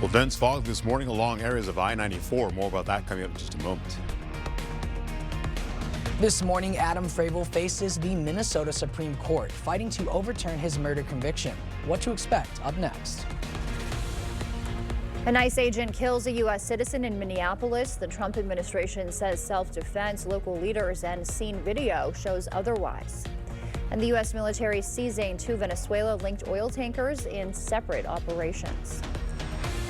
Well, dense fog this morning along areas of I-94. More about that coming up in just a moment. This morning, Adam Fravel faces the Minnesota Supreme Court, fighting to overturn his murder conviction. What to expect up next. An ICE agent kills a U.S. citizen in Minneapolis. The Trump administration says self-defense. Local leaders and scene video shows otherwise. And the U.S. military seizing 2 Venezuela-linked oil tankers in separate operations.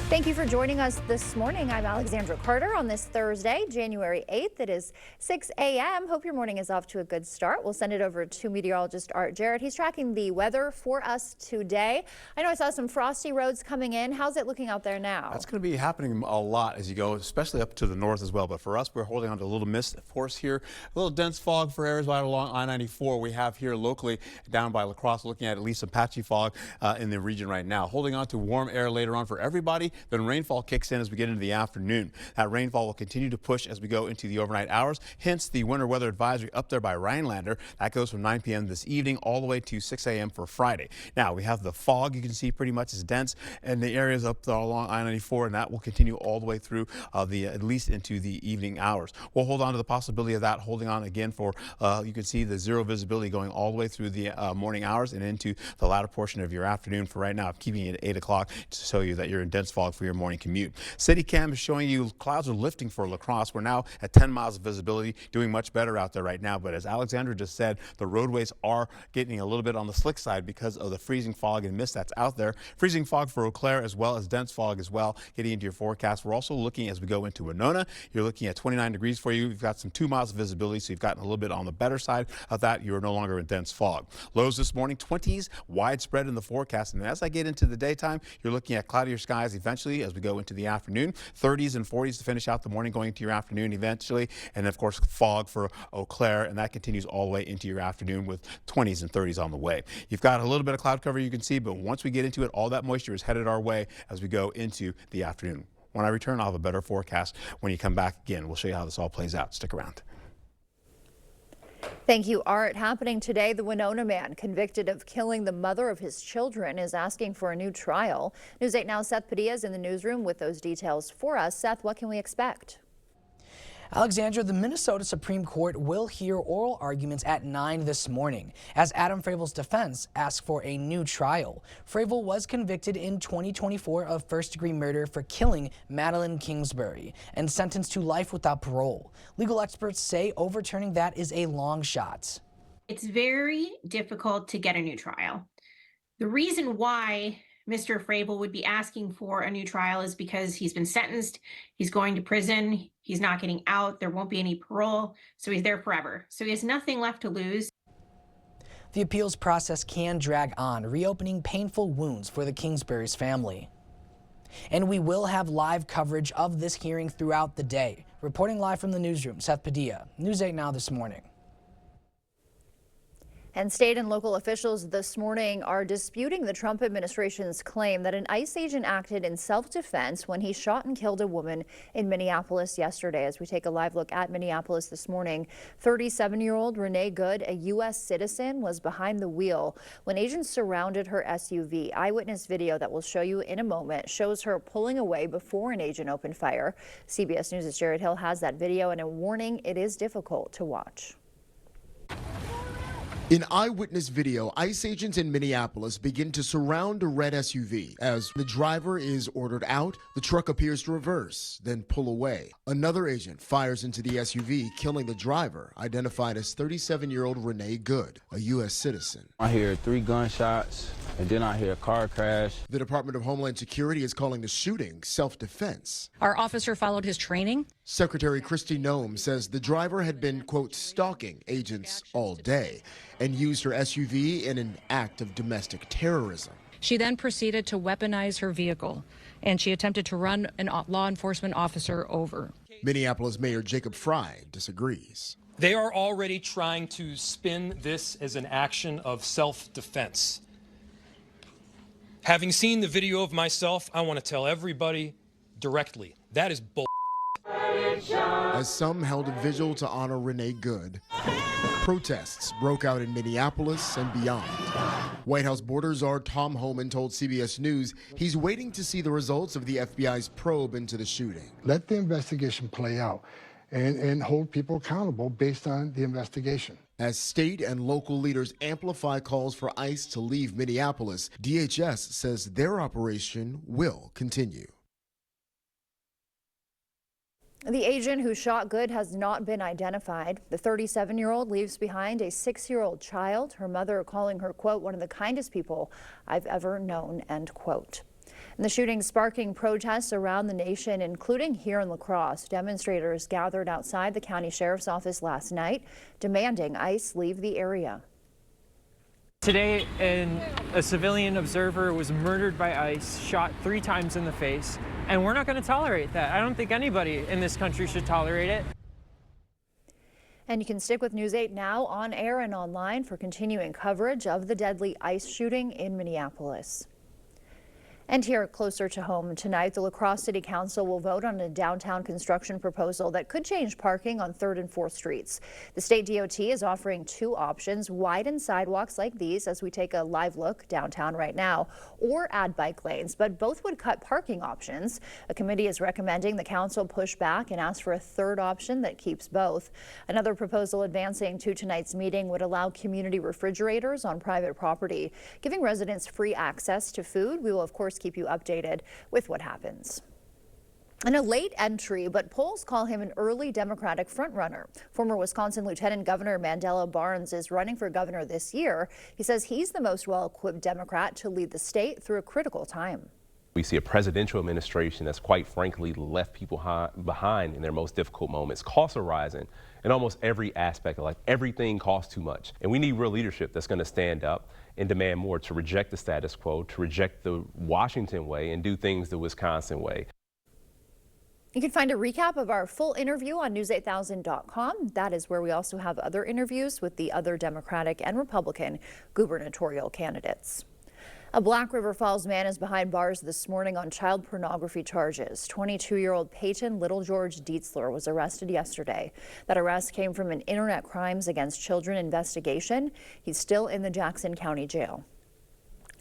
Thank you for joining us this morning. I'm Alexandra Carter on this Thursday, January 8th. It is 6 a.m. Hope your morning is off to a good start. We'll send it over to meteorologist Art Jarrett. He's tracking the weather for us today. I know I saw some frosty roads coming in. How's it looking out there now? That's going to be happening a lot as you go, especially up to the north as well. But for us, we're holding on to a little mist force here. A little dense fog for areas right along I-94. We have here locally down by La Crosse, looking at least some patchy fog in the region right now. Holding on to warm air later on for everybody. Then rainfall kicks in as we get into the afternoon. That rainfall will continue to push as we go into the overnight hours. Hence the winter weather advisory up there by Rhinelander. That goes from 9 p.m. this evening all the way to 6 a.m. for Friday. Now we have the fog you can see pretty much is dense in the areas up there along I-94, and that will continue all the way through at least into the evening hours. We'll hold on to the possibility of that holding on again for you can see the zero visibility going all the way through the morning hours and into the latter portion of your afternoon. For right now, I'm keeping it at 8 o'clock to show you that you're in dense fog for your morning commute. City Cam is showing you clouds are lifting for La Crosse. We're now at 10 miles of visibility, doing much better out there right now. But as Alexandra just said, the roadways are getting a little bit on the slick side because of the freezing fog and mist that's out there. Freezing fog for Eau Claire as well as dense fog as well getting into your forecast. We're also looking as we go into Winona. You're looking at 29 degrees for you. You've got some 2 miles of visibility, so you've gotten a little bit on the better side of that. You're no longer in dense fog. Lows this morning, 20s widespread in the forecast. And as I get into the daytime, you're looking at cloudier skies eventually as we go into the afternoon. 30s and 40s to finish out the morning going into your afternoon eventually. And of course, fog for Eau Claire, and that continues all the way into your afternoon with 20s and 30s on the way. You've got a little bit of cloud cover you can see, but once we get into it, all that moisture is headed our way as we go into the afternoon. When I return, I'll have a better forecast when you come back again. We'll show you how this all plays out. Stick around. Thank you, Art. Happening today, the Winona man convicted of killing the mother of his children is asking for a new trial. News 8 Now, Seth Padilla is in the newsroom with those details for us. Seth, what can we expect? Alexandra, the Minnesota Supreme Court will hear oral arguments at 9 this morning as Adam Fravel's defense asks for a new trial. Fravel was convicted in 2024 of first-degree murder for killing Madeline Kingsbury and sentenced to life without parole. Legal experts say overturning that is a long shot. It's very difficult to get a new trial. The reason why Mr. Fravel would be asking for a new trial is because he's been sentenced, he's going to prison, he's not getting out, there won't be any parole, so he's there forever. So he has nothing left to lose. The appeals process can drag on, reopening painful wounds for the Kingsbury's family. And we will have live coverage of this hearing throughout the day. Reporting live from the newsroom, Seth Padilla, News 8 Now this morning. And state and local officials this morning are disputing the Trump administration's claim that an ICE agent acted in self-defense when he shot and killed a woman in Minneapolis yesterday. As we take a live look at Minneapolis this morning, 37-year-old Renee Good, a U.S. citizen, was behind the wheel when agents surrounded her SUV. Eyewitness video that we'll show you in a moment shows her pulling away before an agent opened fire. CBS News' Jared Hill has that video, and a warning: it is difficult to watch. In eyewitness video, ICE agents in Minneapolis begin to surround a red SUV. As the driver is ordered out, the truck appears to reverse, then pull away. Another agent fires into the SUV, killing the driver, identified as 37-year-old Renee Good, a U.S. citizen. I hear 3 gunshots, and then I hear a car crash. The Department of Homeland Security is calling the shooting self-defense. Our officer followed his training. Secretary Kristi Noem says the driver had been, quote, stalking agents all day and used her SUV in an act of domestic terrorism. She then proceeded to weaponize her vehicle, and she attempted to run a law enforcement officer over. Minneapolis Mayor Jacob Frey disagrees. They are already trying to spin this as an action of self-defense. Having seen the video of myself, I want to tell everybody directly, that is bull. As some held a vigil to honor Renee Good, protests broke out in Minneapolis and beyond. White House border czar Tom Homan told CBS News he's waiting to see the results of the FBI's probe into the shooting. Let the investigation play out and hold people accountable based on the investigation. As state and local leaders amplify calls for ICE to leave Minneapolis, DHS says their operation will continue. The agent who shot Good has not been identified. The 37-year-old leaves behind a 6-year-old child, her mother calling her, quote, one of the kindest people I've ever known, end quote. And the shooting sparking protests around the nation, including here in La Crosse. Demonstrators gathered outside the county sheriff's office last night, demanding ICE leave the area. Today, a civilian observer was murdered by ICE, shot 3 times in the face, and we're not going to tolerate that. I don't think anybody in this country should tolerate it. And you can stick with News 8 now on air and online for continuing coverage of the deadly ICE shooting in Minneapolis. And here, closer to home tonight, the La Crosse City Council will vote on a downtown construction proposal that could change parking on 3rd and 4th Streets. The state DOT is offering 2 options: widen sidewalks like these, as we take a live look downtown right now, or add bike lanes, but both would cut parking options. A committee is recommending the council push back and ask for a 3rd option that keeps both. Another proposal advancing to tonight's meeting would allow community refrigerators on private property, giving residents free access to food. We will, of course, keep you updated with what happens. And a late entry, but polls call him an early Democratic frontrunner. Former Wisconsin Lieutenant Governor Mandela Barnes is running for governor this year. He says he's the most well-equipped Democrat to lead the state through a critical time. We see a presidential administration that's quite frankly left people behind in their most difficult moments. Costs are rising in almost every aspect of life. Everything costs too much. And we need real leadership that's going to stand up and demand more, to reject the status quo, to reject the Washington way and do things the Wisconsin way. You can find a recap of our full interview on news8000.com. That is where we also have other interviews with the other Democratic and Republican gubernatorial candidates. A Black River Falls man is behind bars this morning on child pornography charges. 22-year-old Peyton Little George Dietzler was arrested yesterday. That arrest came from an Internet Crimes Against Children investigation. He's still in the Jackson County Jail.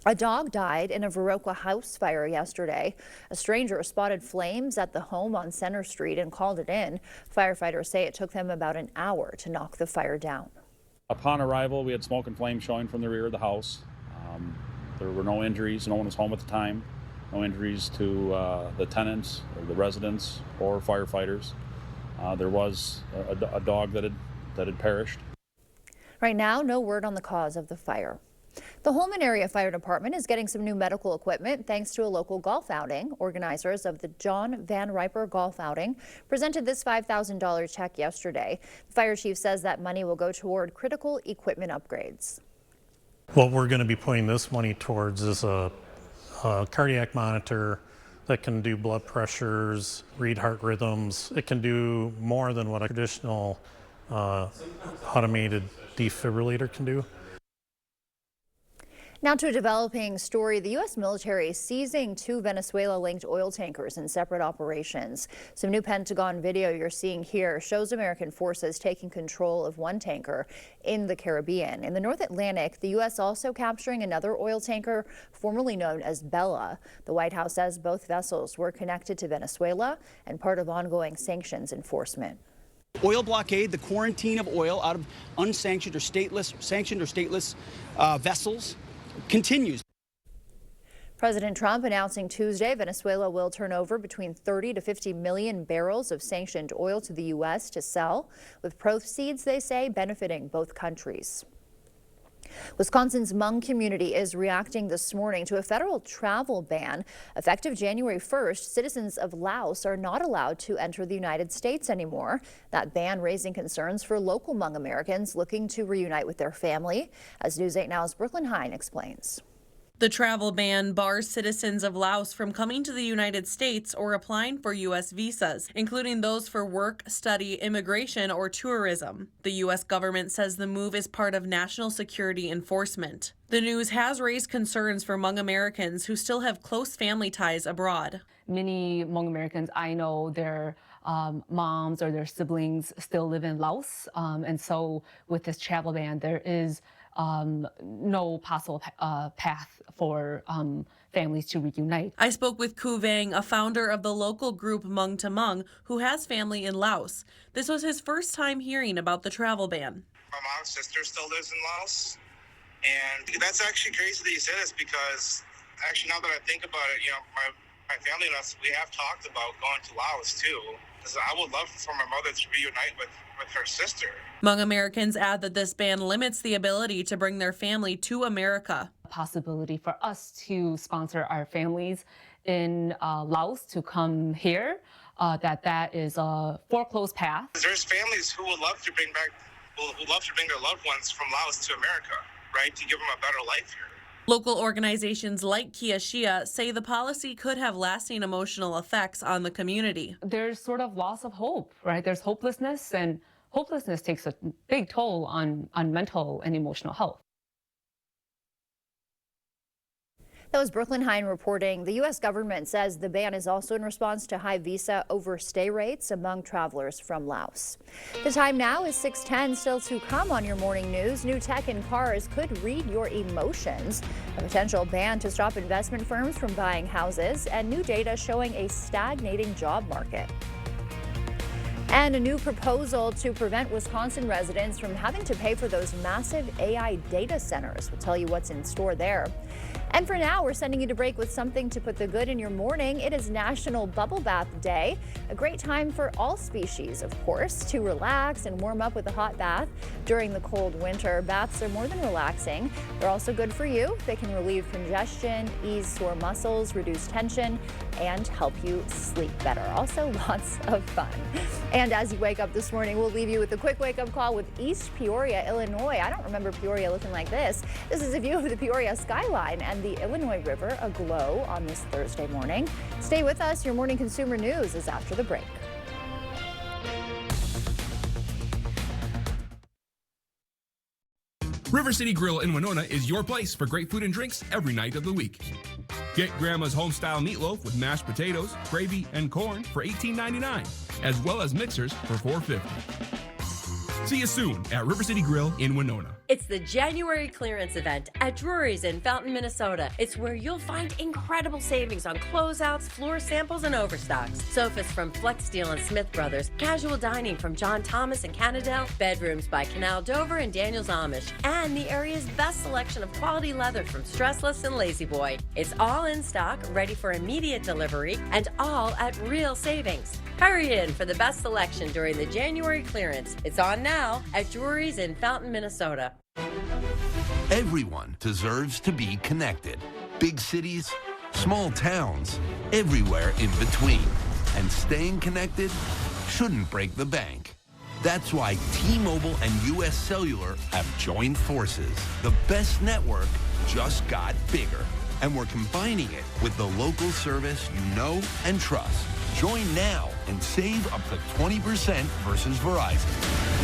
A dog died in a Viroqua house fire yesterday. A stranger spotted flames at the home on Center Street and called it in. Firefighters say it took them about an hour to knock the fire down. Upon arrival, we had smoke and flame showing from the rear of the house. There were no injuries. No one was home at the time. No injuries to the tenants, or the residents, or firefighters. There was a dog that had perished. Right now, no word on the cause of the fire. The Holman Area Fire Department is getting some new medical equipment thanks to a local golf outing. Organizers of the John Van Riper Golf Outing presented this $5,000 check yesterday. The fire chief says that money will go toward critical equipment upgrades. What we're going to be putting this money towards is a cardiac monitor that can do blood pressures, read heart rhythms. It can do more than what a traditional automated defibrillator can do. Now to a developing story. The U.S. military is seizing 2 Venezuela-linked oil tankers in separate operations. Some new Pentagon video you're seeing here shows American forces taking control of 1 tanker in the Caribbean. In the North Atlantic, the U.S. also capturing another oil tanker formerly known as Bella. The White House says both vessels were connected to Venezuela and part of ongoing sanctions enforcement. Oil blockade, the quarantine of oil out of unsanctioned or stateless vessels continues. President Trump announcing Tuesday Venezuela will turn over between 30 to 50 million barrels of sanctioned oil to the U.S. to sell, with proceeds, they say, benefiting both countries. Wisconsin's Hmong community is reacting this morning to a federal travel ban. Effective January 1st, citizens of Laos are not allowed to enter the United States anymore. That ban raising concerns for local Hmong Americans looking to reunite with their family. As News 8 Now's Brooklyn Hine explains. The travel ban bars citizens of Laos from coming to the United States or applying for U.S. visas, including those for work, study, immigration, or tourism. The U.S. government says the move is part of national security enforcement. The news has raised concerns for Hmong Americans who still have close family ties abroad. Many Hmong Americans I know, their moms or their siblings still live in Laos, and so with this travel ban, there is no possible path for families to reunite. I spoke with Ku Vang, a founder of the local group Hmong to Hmong, who has family in Laos. This was his first time hearing about the travel ban. My mom's sister still lives in Laos, and that's actually crazy that you say this because actually now that I think about it, my family and us, we have talked about going to Laos too, because I would love for my mother to reunite with her sister. Hmong Americans add that this ban limits the ability to bring their family to America. Possibility for us to sponsor our families in Laos to come here, that is a foreclosed path. There's families who would love to bring their loved ones from Laos to America, right, to give them a better life here. Local organizations like Kia Shia say the policy could have lasting emotional effects on the community. There's sort of loss of hope, right? There's hopelessness, and hopelessness takes a big toll on mental and emotional health. That was Brooklyn Hein reporting. The U.S. government says the ban is also in response to high visa overstay rates among travelers from Laos. The time now is 6:10. Still to come on your morning news. New tech in cars could read your emotions. A potential ban to stop investment firms from buying houses, and new data showing a stagnating job market. And a new proposal to prevent Wisconsin residents from having to pay for those massive AI data centers. We'll tell you what's in store there. And for now, we're sending you to break with something to put the good in your morning. It is National Bubble Bath Day, a great time for all species, of course, to relax and warm up with a hot bath during the cold winter. Baths are more than relaxing. They're also good for you. They can relieve congestion, ease sore muscles, reduce tension, and help you sleep better. Also, lots of fun. And as you wake up this morning, we'll leave you with a quick wake-up call with East Peoria, Illinois. I don't remember Peoria looking like this. This is a view of the Peoria skyline and the Illinois River aglow on this Thursday morning. Stay with us. Your morning consumer news is after the break. River City Grill in Winona is your place for great food and drinks every night of the week. Get Grandma's home-style meatloaf with mashed potatoes, gravy, and corn for $18.99, as well as mixers for $4.50. See you soon at River City Grill in Winona. It's the January clearance event at Drury's in Fountain, Minnesota. It's where you'll find incredible savings on closeouts, floor samples, and overstocks. Sofas from Flexsteel and Smith Brothers, casual dining from John Thomas and Cannondale, bedrooms by Canal Dover and Daniels Amish, and the area's best selection of quality leather from Stressless and Lazy Boy. It's all in stock, ready for immediate delivery, and all at real savings. Hurry in for the best selection during the January clearance. It's on now at Drury's in Fountain, Minnesota. Everyone deserves to be connected. Big cities, small towns, everywhere in between. And staying connected shouldn't break the bank. That's why T-Mobile and U.S. Cellular have joined forces. The best network just got bigger. And we're combining it with the local service you know and trust. Join now and save up to 20% versus Verizon.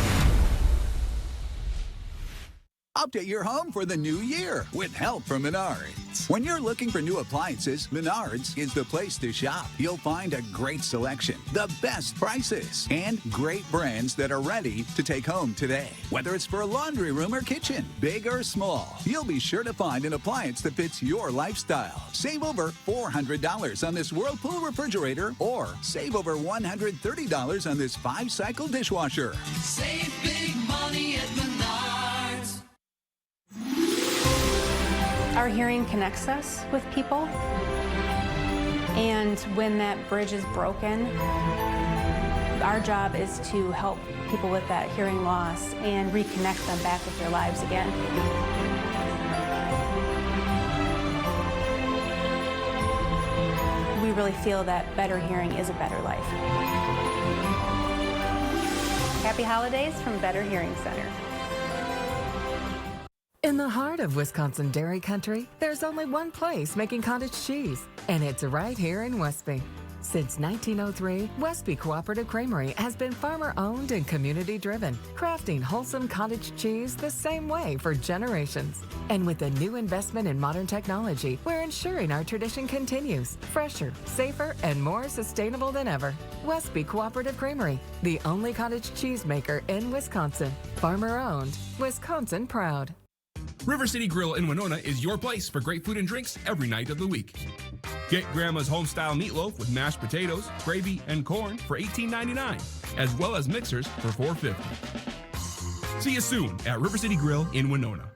Update your home for the new year with help from Menards. When you're looking for new appliances, Menards is the place to shop. You'll find a great selection, the best prices, and great brands that are ready to take home today. Whether it's for a laundry room or kitchen, big or small, you'll be sure to find an appliance that fits your lifestyle. Save over $400 on this Whirlpool refrigerator, or save over $130 on this 5-cycle dishwasher. Save big money at Menards. Our hearing connects us with people, and when that bridge is broken, our job is to help people with that hearing loss and reconnect them back with their lives again. We really feel that better hearing is a better life. Happy holidays from Better Hearing Center. In the heart of Wisconsin dairy country, there's only one place making cottage cheese, and it's right here in Westby. Since 1903, Westby Cooperative Creamery has been farmer-owned and community-driven, crafting wholesome cottage cheese the same way for generations. And with a new investment in modern technology, we're ensuring our tradition continues, fresher, safer, and more sustainable than ever. Westby Cooperative Creamery, the only cottage cheese maker in Wisconsin. Farmer-owned, Wisconsin proud. River City Grill in Winona is your place for great food and drinks every night of the week. Get Grandma's home-style meatloaf with mashed potatoes, gravy, and corn for $18.99, as well as mixers for $4.50. See you soon at River City Grill in Winona.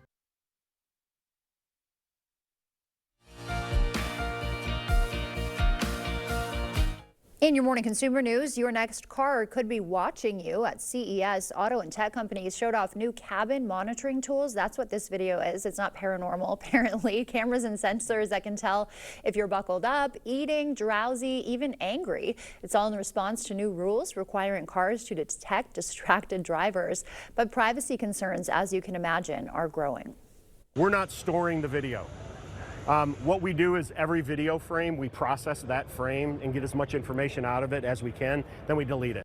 In your morning consumer news, your next car could be watching you. At CES, auto and tech companies showed off new cabin monitoring tools. That's what this video is. It's not paranormal, apparently. Cameras and sensors that can tell if you're buckled up, eating, drowsy, even angry. It's all in response to new rules requiring cars to detect distracted drivers. But privacy concerns, as you can imagine, are growing. We're not storing the video. What we do is every video frame, we process that frame and get as much information out of it as we can, then we delete it.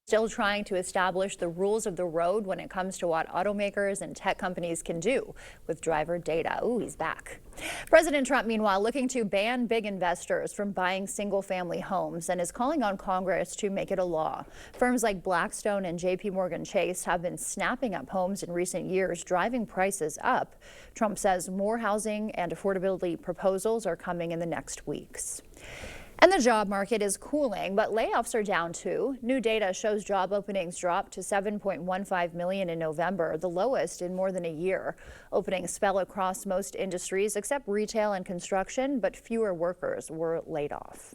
Still trying to establish the rules of the road when it comes to what automakers and tech companies can do with driver data. Ooh, he's back. President Trump, meanwhile, looking to ban big investors from buying single-family homes and is calling on Congress to make it a law. Firms like Blackstone and JPMorgan Chase have been snapping up homes in recent years, driving prices up. Trump says more housing and affordability proposals are coming in the next weeks. And the job market is cooling, but layoffs are down too. New data shows job openings dropped to 7.15 million in November, the lowest in more than a year. Openings fell across most industries except retail and construction, but fewer workers were laid off.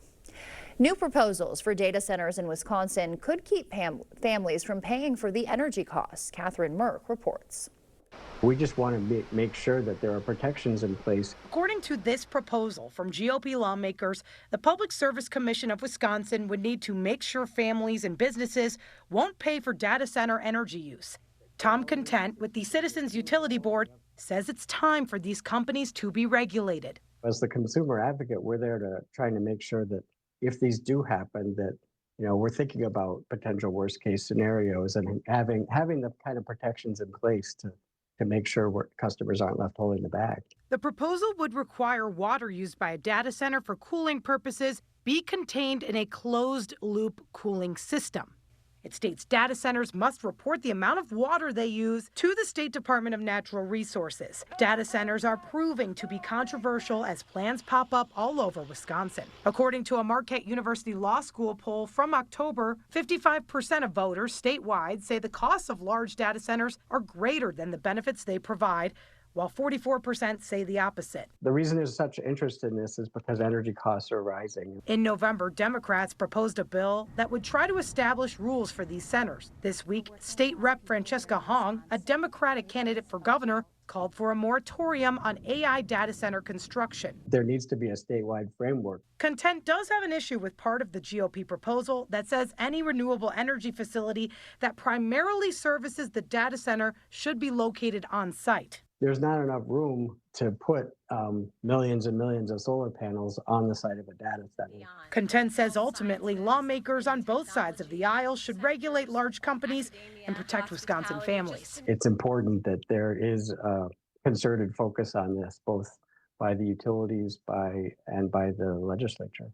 New proposals for data centers in Wisconsin could keep families from paying for the energy costs. Catherine Merck reports. We just want to make sure that there are protections in place. According to this proposal from GOP lawmakers, the Public Service Commission of Wisconsin would need to make sure families and businesses won't pay for data center energy use. Tom Content with the Citizens Utility Board says it's time for these companies to be regulated. As the consumer advocate, we're there to trying to make sure that if these do happen, that we're thinking about potential worst case scenarios and having the kind of protections in place to make sure customers aren't left holding the bag. The proposal would require water used by a data center for cooling purposes be contained in a closed-loop cooling system. It states data centers must report the amount of water they use to the State Department of Natural Resources. Data centers are proving to be controversial as plans pop up all over Wisconsin. According to a Marquette University Law School poll from October, 55% of voters statewide say the costs of large data centers are greater than the benefits they provide, while 44% say the opposite. The reason there's such interest in this is because energy costs are rising. In November, Democrats proposed a bill that would try to establish rules for these centers. This week, State Rep Francesca Hong, a Democratic candidate for governor, called for a moratorium on AI data center construction. There needs to be a statewide framework. Content does have an issue with part of the GOP proposal that says any renewable energy facility that primarily services the data center should be located on site. There's not enough room to put millions and millions of solar panels on the site of a data center. Content says ultimately lawmakers on both sides of the aisle should regulate large companies and protect Wisconsin families. It's important that there is a concerted focus on this, both by the utilities and by the legislature.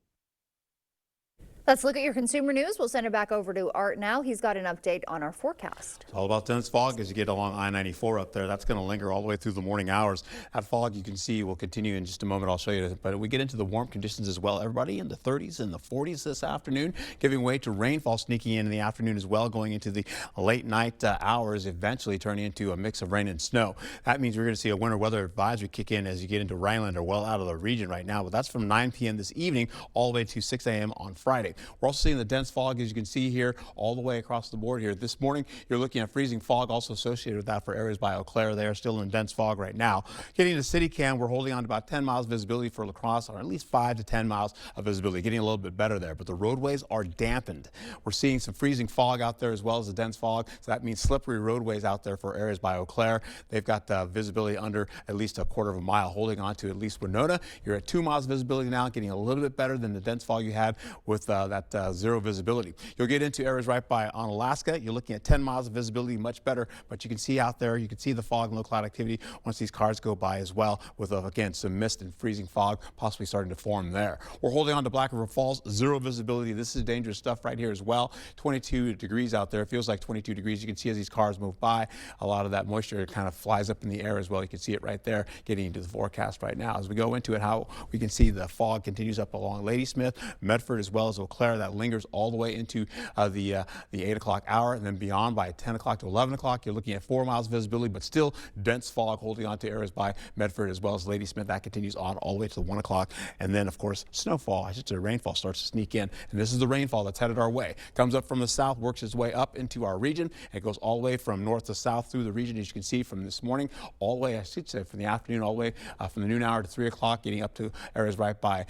Let's look at your consumer news. We'll send it back over to Art now. He's got an update on our forecast. It's all about dense fog as you get along I-94 up there. That's going to linger all the way through the morning hours. That fog, you can see, will continue in just a moment. I'll show you. But we get into the warm conditions as well. Everybody in the 30s and the 40s this afternoon, giving way to rainfall sneaking in the afternoon as well, going into the late night hours, eventually turning into a mix of rain and snow. That means we're going to see a winter weather advisory kick in as you get into Rhineland or well out of the region right now. But that's from 9 p.m. this evening all the way to 6 a.m. on Friday. We're also seeing the dense fog, as you can see here, all the way across the board here. This morning, you're looking at freezing fog also associated with that for areas by Eau Claire. They are still in dense fog right now. Getting to CityCam, we're holding on to about 10 miles visibility for La Crosse, or at least 5 to 10 miles of visibility, getting a little bit better there. But the roadways are dampened. We're seeing some freezing fog out there as well as the dense fog. So that means slippery roadways out there for areas by Eau Claire. They've got visibility under at least a quarter of a mile, holding on to at least Winona. You're at 2 miles visibility now, getting a little bit better than the dense fog you had with the that zero visibility. You'll get into areas right by on Alaska. You're looking at 10 miles of visibility, much better, but you can see out there, you can see the fog and low cloud activity once these cars go by as well, with again some mist and freezing fog possibly starting to form there. We're holding on to Black River Falls, zero visibility. This is dangerous stuff right here as well. 22 degrees out there. It feels like 22 degrees. You can see as these cars move by, a lot of that moisture kind of flies up in the air as well. You can see it right there getting into the forecast right now. As we go into it, how we can see the fog continues up along Ladysmith, Medford, as well as Eau Claire. That lingers all the way into the 8 o'clock hour, and then beyond by 10 o'clock to 11 o'clock. You're looking at 4 miles visibility, but still dense fog holding on to areas by Medford as well as Ladysmith. That continues on all the way to the 1 o'clock. And then, of course, snowfall, I should say rainfall, starts to sneak in. And this is the rainfall that's headed our way. Comes up from the south, works its way up into our region, and it goes all the way from north to south through the region, as you can see from this morning, all the way, I should say, from the afternoon, all the way from the noon hour to 3 o'clock, getting up to areas right by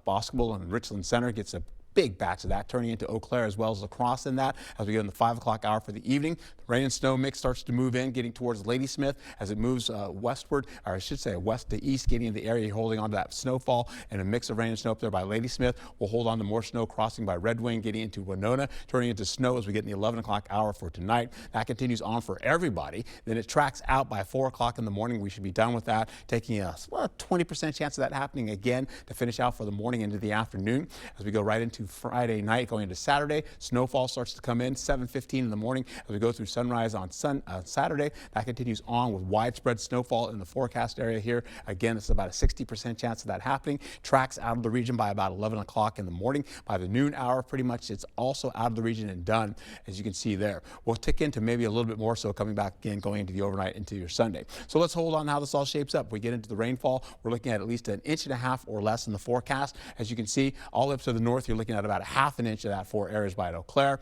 Boscobel and Richland Center. Gets a big batch of that turning into Eau Claire as well as La Crosse in that. As we get in the 5 o'clock hour for the evening, the rain and snow mix starts to move in, getting towards Ladysmith as it moves westward, or I should say west to east, getting in the area, holding on to that snowfall and a mix of rain and snow up there by Ladysmith. We'll hold on to more snow crossing by Red Wing, getting into Winona, turning into snow as we get in the 11 o'clock hour for tonight. That continues on for everybody. Then it tracks out by 4 o'clock in the morning. We should be done with that, taking a 20% chance of that happening again to finish out for the morning into the afternoon. As we go right into Friday night, going into Saturday, snowfall starts to come in 7:15 in the morning as we go through sunrise on Saturday. That continues on with widespread snowfall in the forecast area here. Again, it's about a 60% chance of that happening. Tracks out of the region by about 11 o'clock in the morning. By the noon hour, pretty much it's also out of the region and done, as you can see there. We'll tick into maybe a little bit more so coming back again, going into the overnight into your Sunday. So let's hold on how this all shapes up. We get into the rainfall. We're looking at least 1.5 inches or less in the forecast. As you can see, all up to the north, you're looking at about 1/2 inch of that for areas by Eau Claire.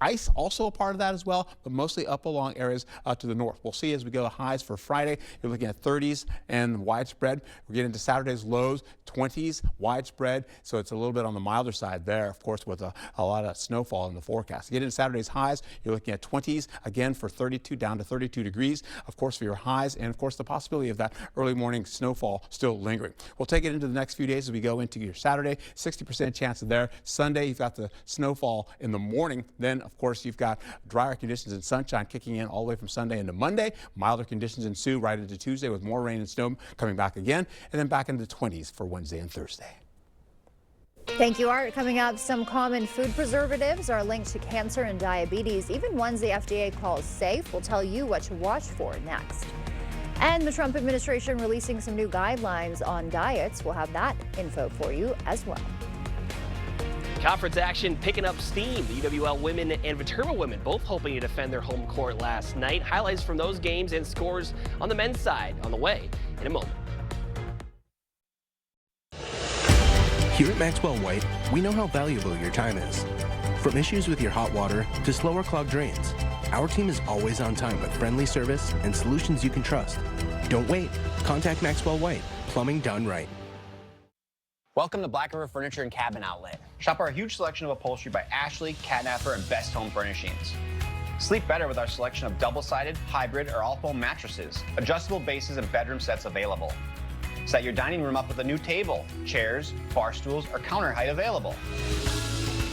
Ice also a part of that as well, but mostly up along areas to the north. We'll see as we go to highs for Friday. You're looking at 30s and widespread. We get into Saturday's lows, 20s widespread. So it's a little bit on the milder side there, of course, with a lot of snowfall in the forecast. Get into Saturday's highs. You're looking at 20s again for 32 down to 32 degrees, of course, for your highs. And of course, the possibility of that early morning snowfall still lingering. We'll take it into the next few days as we go into your Saturday. 60% chance of there. Sunday, you've got the snowfall in the morning. Then, of course, you've got drier conditions and sunshine kicking in all the way from Sunday into Monday. Milder conditions ensue right into Tuesday with more rain and snow coming back again, and then back into the 20s for Wednesday and Thursday. Thank you, Art. Coming up, some common food preservatives are linked to cancer and diabetes, even ones the FDA calls safe. We'll tell you what to watch for next. And the Trump administration releasing some new guidelines on diets. We'll have that info for you as well. Conference action picking up steam. The UWL women and Viterbo women both hoping to defend their home court last night. Highlights from those games and scores on the men's side on the way in a moment. Here at Maxwell White, we know how valuable your time is. From issues with your hot water to slower clogged drains, our team is always on time with friendly service and solutions you can trust. Don't wait. Contact Maxwell White. Plumbing done right. Welcome to Black River Furniture and Cabin Outlet. Shop our huge selection of upholstery by Ashley, Catnapper, and Best Home Furnishings. Sleep better with our selection of double-sided, hybrid, or all-foam mattresses, adjustable bases, and bedroom sets available. Set your dining room up with a new table, chairs, bar stools, or counter height available.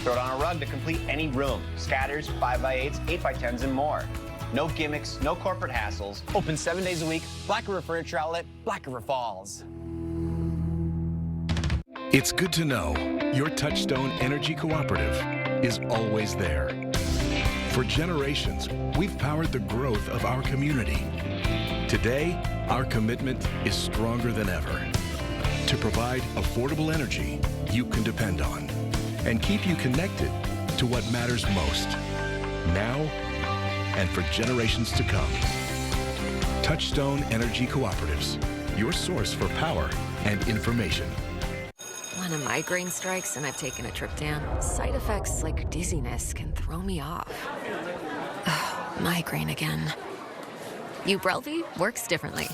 Throw it on a rug to complete any room, scatters, 5x8s, 8x10s, and more. No gimmicks, no corporate hassles. Open 7 days a week. Black River Furniture Outlet, Black River Falls. It's good to know your Touchstone Energy Cooperative is always there. For generations, we've powered the growth of our community. Today, our commitment is stronger than ever to provide affordable energy you can depend on and keep you connected to what matters most, now and for generations to come. Touchstone Energy Cooperatives, your source for power and information. When a migraine strikes and I've taken a triptan, side effects like dizziness can throw me off. Ugh, migraine again. Ubrelvy works differently.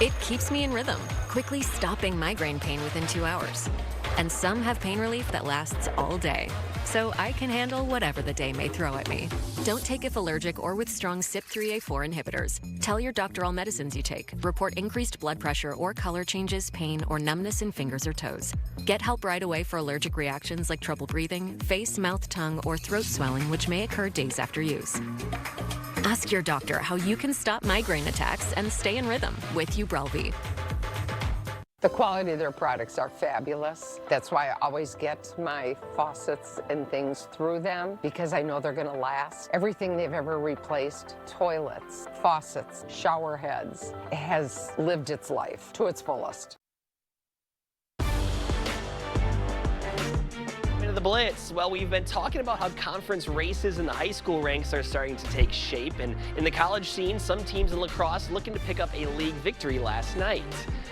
It keeps me in rhythm, quickly stopping migraine pain within 2 hours. And some have pain relief that lasts all day. so I can handle whatever the day may throw at me. Don't take if allergic or with strong CYP3A4 inhibitors. Tell your doctor all medicines you take. Report increased blood pressure or color changes, pain, or numbness in fingers or toes. Get help right away for allergic reactions like trouble breathing, face, mouth, tongue, or throat swelling, which may occur days after use. Ask your doctor how you can stop migraine attacks and stay in rhythm with Ubrelvy. The quality of their products are fabulous. That's why I always get my faucets and things through them, because I know they're going to last. Everything they've ever replaced, toilets, faucets, shower heads, has lived its life to its fullest. The Blitz. Well, we've been talking about how conference races in the high school ranks are starting to take shape, and in the college scene, some teams in lacrosse looking to pick up a league victory last night.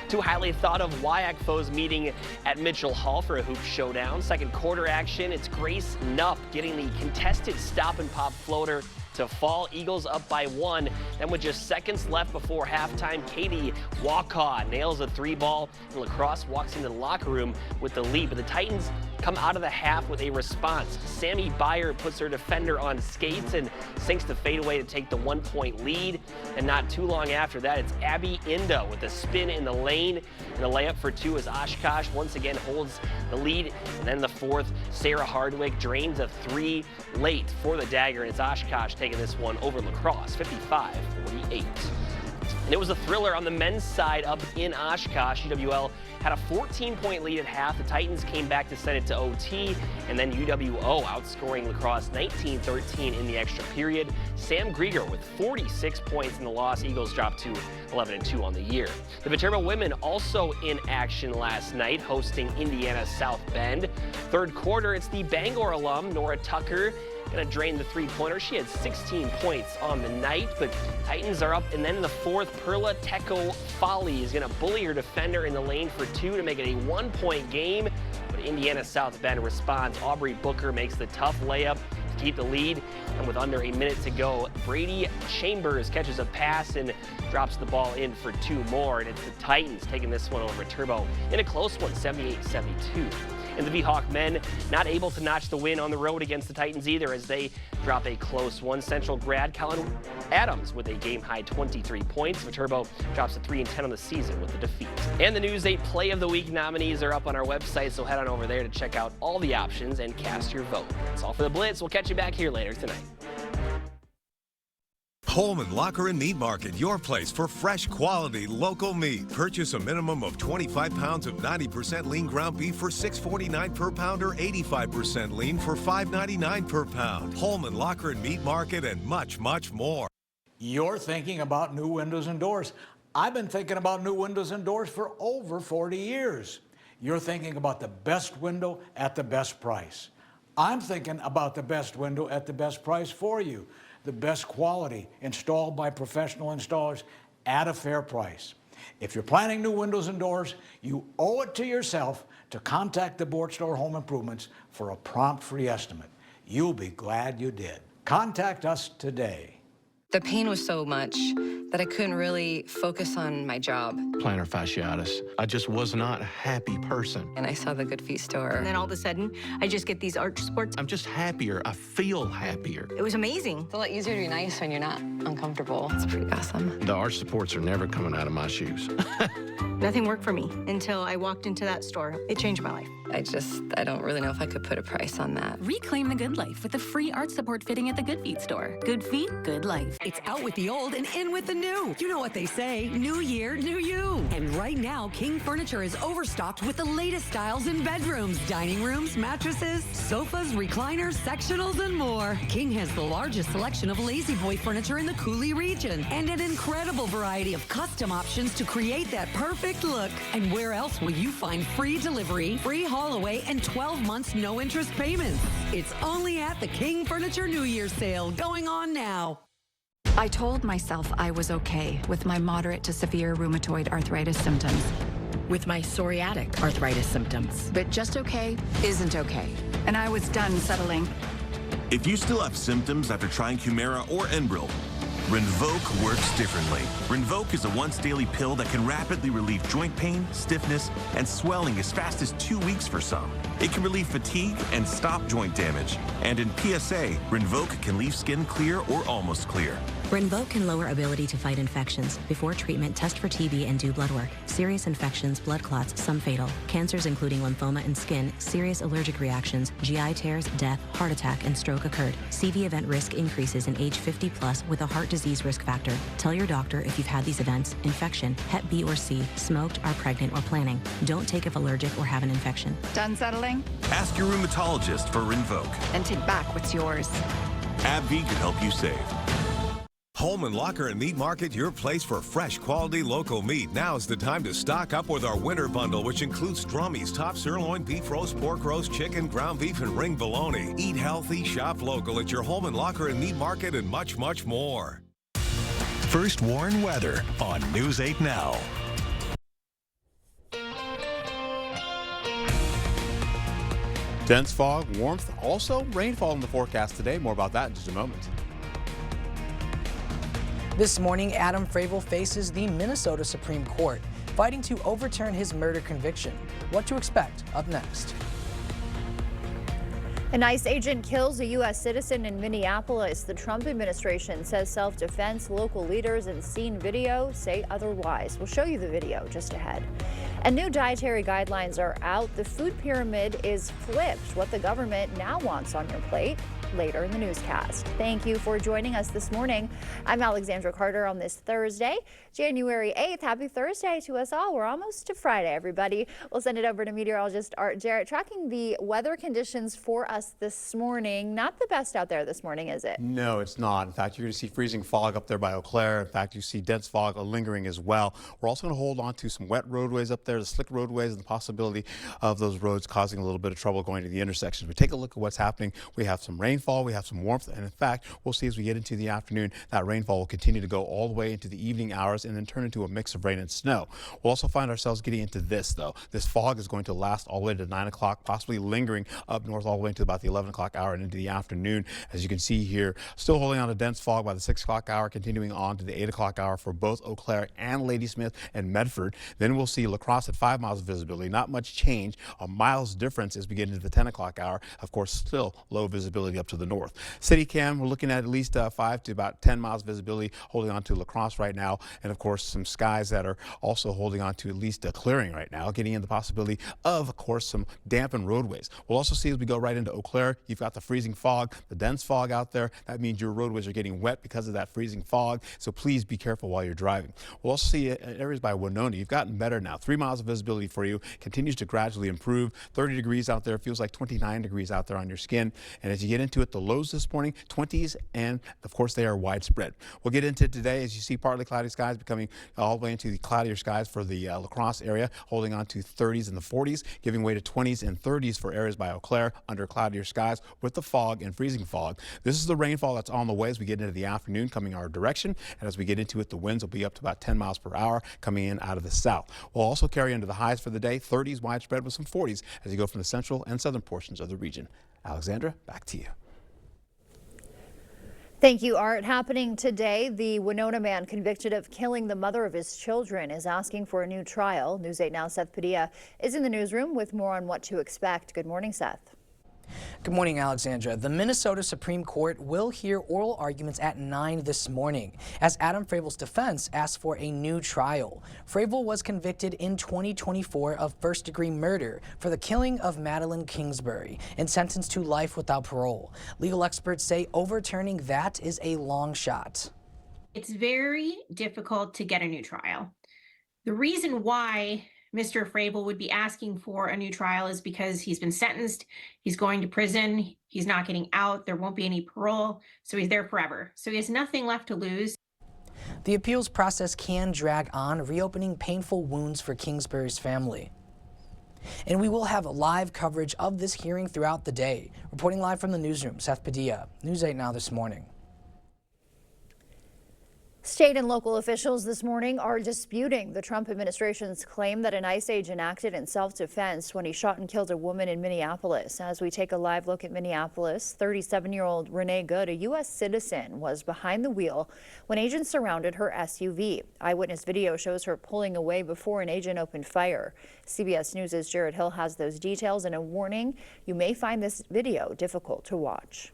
Two highly thought of WIAC foes meeting at Mitchell Hall for a hoop showdown. Second quarter action, it's Grace Knupp getting the contested stop and pop floater to fall. Eagles up by 1. Then with just seconds left before halftime, Katie Wakaw nails a 3-ball, and lacrosse walks into the locker room with the lead. But the Titans come out of the half with a response. Sammy Byer puts her defender on skates and sinks the fadeaway to take the 1-point lead. And not too long after that, it's Abby Indo with a spin in the lane and a layup for 2 as Oshkosh once again holds the lead. And then the fourth, Sarah Hardwick drains a 3 late for the Dagger, and it's Oshkosh taking this one over lacrosse, 55-48. And it was a thriller on the men's side up in Oshkosh. UWL had a 14-point lead at half. The Titans came back to send it to OT, and then UWO outscoring lacrosse 19-13 in the extra period. Sam Grieger with 46 points in the loss. Eagles dropped to 11-2 on the year. The Viterbo women also in action last night, hosting Indiana South Bend. Third quarter, it's the Bangor alum, Nora Tucker, gonna drain the 3-pointer. She had 16 points on the night, but Titans are up. And then in the fourth, Perla Teko Folly is gonna bully her defender in the lane for 2 to make it a 1-point game. But Indiana South Bend responds. Aubrey Booker makes the tough layup to keep the lead. And with under a minute to go, Brady Chambers catches a pass and drops the ball in for 2 more. And it's the Titans taking this one over Turbo in a close one, 78-72. And the V-Hawk men not able to notch the win on the road against the Titans either, as they drop a close one. Central grad Colin Adams with a game-high 23 points. Viterbo drops to 3-10 on the season with the defeat. And the News 8 Play of the Week nominees are up on our website, so head on over there to check out all the options and cast your vote. That's all for the Blitz. We'll catch you back here later tonight. Holman Locker and Meat Market, your place for fresh, quality, local meat. Purchase a minimum of 25 pounds of 90% lean ground beef for $6.49 per pound or 85% lean for $5.99 per pound. Holman Locker and Meat Market and much, much more. You're thinking about new windows and doors. I've been thinking about new windows and doors for over 40 years. You're thinking about the best window at the best price. I'm thinking about the best window at the best price for you. The best quality, installed by professional installers at a fair price. If you're planning new windows and doors, you owe it to yourself to contact the Board Store Home Improvements for a prompt free estimate. You'll be glad you did. Contact us today. The pain was so much that I couldn't really focus on my job. Plantar fasciitis. I just was not a happy person. And I saw the Good Feet store. And then all of a sudden, I just get these arch supports. I'm just happier. I feel happier. It was amazing. It's a lot easier to be nice when you're not uncomfortable. It's pretty awesome. The arch supports are never coming out of my shoes. Nothing worked for me until I walked into that store. It changed my life. I don't really know if I could put a price on that. Reclaim the good life with a free arch support fitting at the Good Feet store. Good feet, good life. It's out with the old and in with the new. You know what they say, new year, new you. And right now, King Furniture is overstocked with the latest styles in bedrooms, dining rooms, mattresses, sofas, recliners, sectionals, and more. King has the largest selection of Lazy Boy furniture in the Coulee region and an incredible variety of custom options to create that perfect look. And where else will you find free delivery, free haul away, and 12 months no interest payments? It's only at the King Furniture New Year's sale going on now. I told myself I was okay with my moderate to severe rheumatoid arthritis symptoms, with my psoriatic arthritis symptoms. But just okay isn't okay, and I was done settling. If you still have symptoms after trying Humira or Enbrel, Rinvoq works differently. Rinvoq is a once-daily pill that can rapidly relieve joint pain, stiffness, and swelling as fast as 2 weeks for some. It can relieve fatigue and stop joint damage. And in PSA, Rinvoq can leave skin clear or almost clear. Rinvoq can lower ability to fight infections. Before treatment, test for TB and do blood work. Serious infections, blood clots, some fatal. Cancers including lymphoma and skin, serious allergic reactions, GI tears, death, heart attack, and stroke occurred. CV event risk increases in age 50 plus with a heart disease risk factor. Tell your doctor if you've had these events: infection, Hep B or C, smoked, are pregnant, or planning. Don't take if allergic or have an infection. Done settling? Ask your rheumatologist for Rinvoq. And take back what's yours. AbbVie can help you save. Holman Locker and Meat Market, your place for fresh, quality, local meat. Now's the time to stock up with our winter bundle, which includes Drummy's top sirloin, beef roast, pork roast, chicken, ground beef, and ring bologna. Eat healthy, shop local at your Holman Locker and Meat Market, and much, much more. First Warn weather on News 8 Now. Dense fog, warmth, also rainfall in the forecast today. More about that in just a moment. This morning, Adam Fravel faces the Minnesota Supreme Court, fighting to overturn his murder conviction. What to expect up next. An ICE agent kills a U.S. citizen in Minneapolis. The Trump administration says self-defense. Local leaders and scene video say otherwise. We'll show you the video just ahead. And new dietary guidelines are out. The food pyramid is flipped. What the government now wants on your plate. Later in the newscast. Thank you for joining us this morning. I'm Alexandra Carter on this Thursday, January 8th. Happy Thursday to us all. We're almost to Friday, everybody. We'll send it over to meteorologist Art Jarrett, tracking the weather conditions for us this morning. Not the best out there this morning, is it? No, it's not. In fact, you're going to see freezing fog up there by Eau Claire. In fact, you see dense fog lingering as well. We're also going to hold on to some wet roadways up there, the slick roadways, and the possibility of those roads causing a little bit of trouble going to the intersections. But take a look at what's happening. We have some rainfall, we have some warmth, and in fact, we'll see as we get into the afternoon, that rainfall will continue to go all the way into the evening hours and then turn into a mix of rain and snow. We'll also find ourselves getting into this, though. This fog is going to last all the way to 9 o'clock, possibly lingering up north all the way into about the 11 o'clock hour and into the afternoon. As you can see here, still holding on to dense fog by the 6 o'clock hour, continuing on to the 8 o'clock hour for both Eau Claire and Ladysmith and Medford. Then we'll see La Crosse at 5 miles of visibility. Not much change, a mile's difference as we get into the 10 o'clock hour. Of course, still low visibility up to the north. City Cam, we're looking at least 5 to about 10 miles visibility, holding on to La Crosse right now. And of course, some skies that are also holding on to at least a clearing right now, getting in the possibility of course, some dampened roadways. We'll also see as we go right into Eau Claire, you've got the freezing fog, the dense fog out there. That means your roadways are getting wet because of that freezing fog. So please be careful while you're driving. We'll also see areas by Winona. You've gotten better now. 3 miles of visibility for you, continues to gradually improve. 30 degrees out there, feels like 29 degrees out there on your skin. And as you get into it, the lows this morning, 20s, and of course they are widespread. We'll get into it today as you see partly cloudy skies becoming all the way into the cloudier skies for the La Crosse area, holding on to 30s and the 40s, giving way to 20s and 30s for areas by Eau Claire under cloudier skies with the fog and freezing fog. This is the rainfall that's on the way as we get into the afternoon coming our direction, and as we get into it, the winds will be up to about 10 miles per hour coming in out of the south. We'll also carry into the highs for the day, 30s widespread with some 40s as you go from the central and southern portions of the region. Alexandra, back to you. Thank you, Art. Happening today, the Winona man convicted of killing the mother of his children is asking for a new trial. News 8 Now, Seth Padilla is in the newsroom with more on what to expect. Good morning, Seth. Good morning, Alexandra. The Minnesota Supreme Court will hear oral arguments at 9 this morning as Adam Fravel's defense asks for a new trial. Fravel was convicted in 2024 of first-degree murder for the killing of Madeline Kingsbury and sentenced to life without parole. Legal experts say overturning that is a long shot. It's very difficult to get a new trial. The reason why Mr. Fravel would be asking for a new trial is because he's been sentenced, he's going to prison, he's not getting out, there won't be any parole, so he's there forever. So he has nothing left to lose. The appeals process can drag on, reopening painful wounds for Kingsbury's family. And we will have live coverage of this hearing throughout the day. Reporting live from the newsroom, Seth Padilla, News 8 Now this morning. State and local officials this morning are disputing the Trump administration's claim that an ICE agent acted in self-defense when he shot and killed a woman in Minneapolis. As we take a live look at Minneapolis, 37-year-old Renee Good, a U.S. citizen, was behind the wheel when agents surrounded her SUV. Eyewitness video shows her pulling away before an agent opened fire. CBS News' Jared Hill has those details and a warning: you may find this video difficult to watch.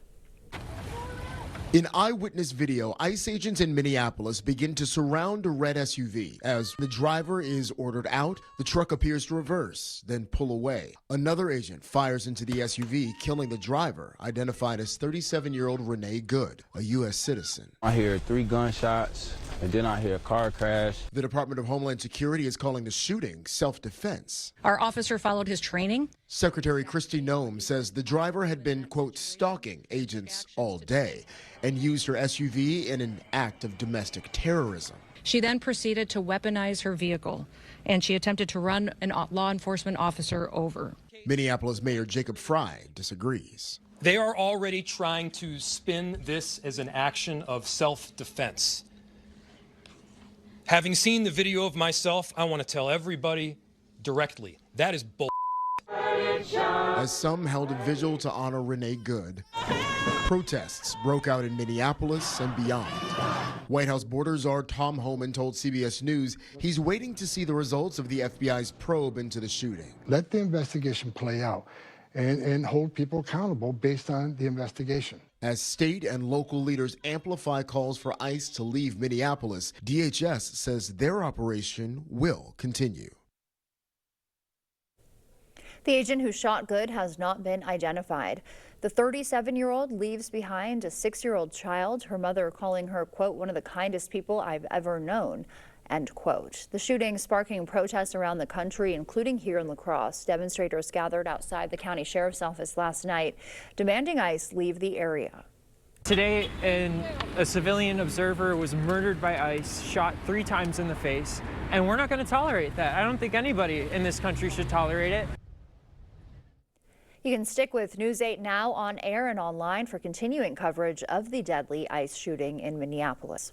In eyewitness video, ICE agents in Minneapolis begin to surround a red SUV. As the driver is ordered out, the truck appears to reverse, then pull away. Another agent fires into the SUV, killing the driver, identified as 37-year-old Renee Good, a U.S. citizen. I hear 3 gunshots, and then I hear a car crash. The Department of Homeland Security is calling the shooting self-defense. Our officer followed his training. Secretary Kristi Noem says the driver had been, quote, stalking agents all day and used her SUV in an act of domestic terrorism. She then proceeded to weaponize her vehicle, and she attempted to run a law enforcement officer over. Minneapolis Mayor Jacob Frey disagrees. They are already trying to spin this as an action of self-defense. Having seen the video of myself, I want to tell everybody directly, that is bull. As some held a vigil to honor Renee Good, protests broke out in Minneapolis and beyond. White House border czar Tom Homan told CBS News he's waiting to see the results of the FBI's probe into the shooting. Let the investigation play out and hold people accountable based on the investigation. As state and local leaders amplify calls for ICE to leave Minneapolis, DHS says their operation will continue. The agent who shot Good has not been identified. The 37-year-old leaves behind a 6-year-old child, her mother calling her, quote, one of the kindest people I've ever known, end quote. The shooting sparking protests around the country, including here in La Crosse. Demonstrators gathered outside the county sheriff's office last night, demanding ICE leave the area. Today, a civilian observer was murdered by ICE, shot 3 times in the face, and we're not going to tolerate that. I don't think anybody in this country should tolerate it. You can stick with News 8 now on air and online for continuing coverage of the deadly ICE shooting in Minneapolis.